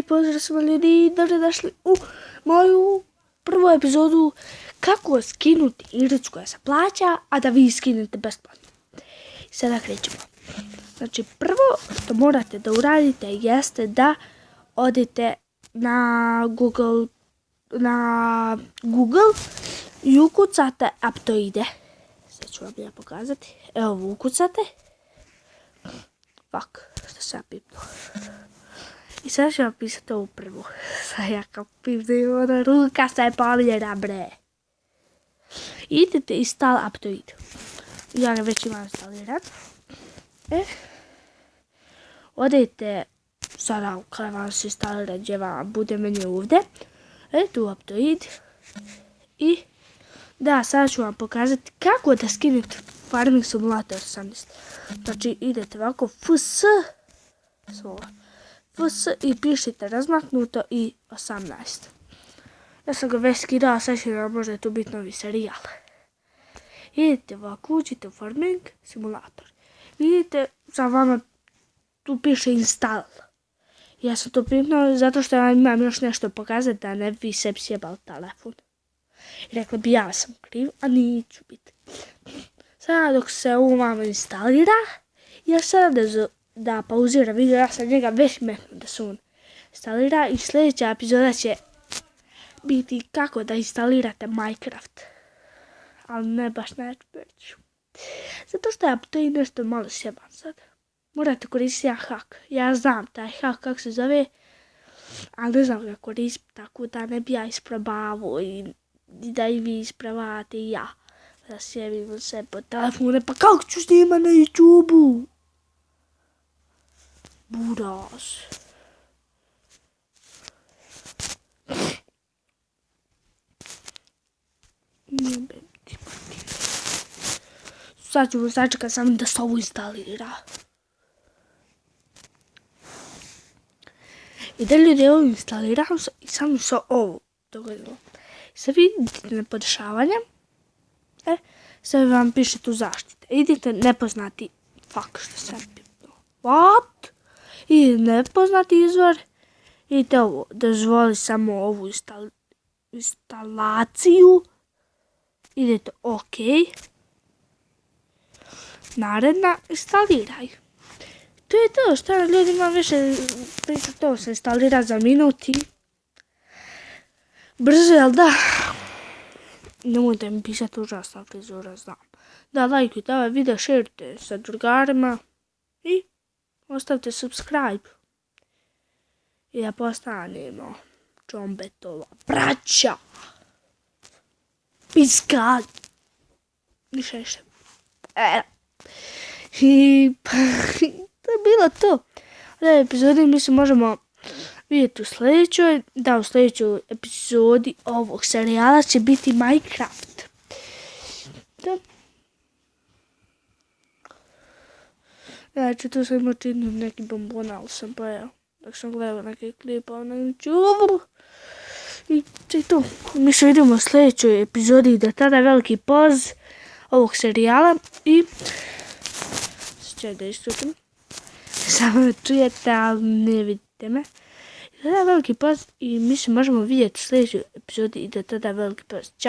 pozdrav svima ljudi, dobrodošli u moju prvu epizodu kako skinuti igricu koja se plaća, a da vi skinete besplatno. Sada krećemo. Znači prvo što morate da uradite jeste da odete na Google i ukucate Aptoide. Sad ću vam ja pokazati. Evo ovo ukucate. Fuck, što sam pipnuo. I sad ću vam pisati ovu prvu. Sad ja kao pipnuo, ona ruka se pomljena, bre. Idete install Aptoide. Ja ga već imam instaliran. Odete sada kada vam se instalira gdje vam bude meni ovdje. Tu Aptoide. I da, sada ću vam pokazati kako da skinete Farming Simulator 18. Znači idete ovako FS i pišite razmaknuto i 18. Ja sam ga već skidala, sad će nam možda tu biti novi serijal. Idete ovako, uđite u Farming Simulator. Vidite, za vama tu piše install. Ja sam to pipnuo zato što ja imam još nešto pokazati da ne bi sebi sjebali telefon. I rekla bi ja sam kriv, a neću biti. Sada dok se ovo vama instalira, ja sada da pauziram video, ja sam njega već metnuo da se on instalira i sljedeća epizoda će biti kako da instalirate Minecraft. Ali ne baš neću. Zato što ja to i nešto malo sjeban sad. Morate koristiti jedan hak. Ja znam taj hak kako se zove, ali ne znam ga koristiti tako da ne bi ja isprobavao i da i vi ispravate i ja. Da sjebim se po telefone, pa kako ću snima na YouTube-u? Buras. Sad ću sačekati samo da se ovo instalira. I da ljudi ovo instaliramo i samo se ovo dogodilo. Sad vidite na podešavanje. Sad vam piše tu zaštite. Idite nepoznati, fuck što sam pipnuo. What? I nepoznati izvor. Idite ovo, dozvoli samo ovu instalaciju. Idete OK. Naredna, instaliraj. To je to, što ljudima više pričati, to se instalira za minut i brzo, jel da? Nemojte mi pisati užasna frizura, znam. Da, lajkujte ovaj video, šerite sa drugarima i ostavite subscribe. I da postanemo Čombetova braća. Piskal. Ništa. I to je bilo to. U ovoj epizodi mi se možemo vidjeti u sljedećoj. Da, u sljedećoj epizodi ovog serijala će biti Minecraft. Da. Znači, tu sam imao činio neki bombon, ali sam pojao. Dok sam gledao neke klipa na YouTube. I to. Mi se vidimo u sljedećoj epizodi. Do tada veliki poz ovog serijala. I da istupim. Samo me čujete, ali ne vidite me. I tada veliki poz i mi se možemo vidjeti u sljedećoj epizodi i do tada veliki poz. Ćao!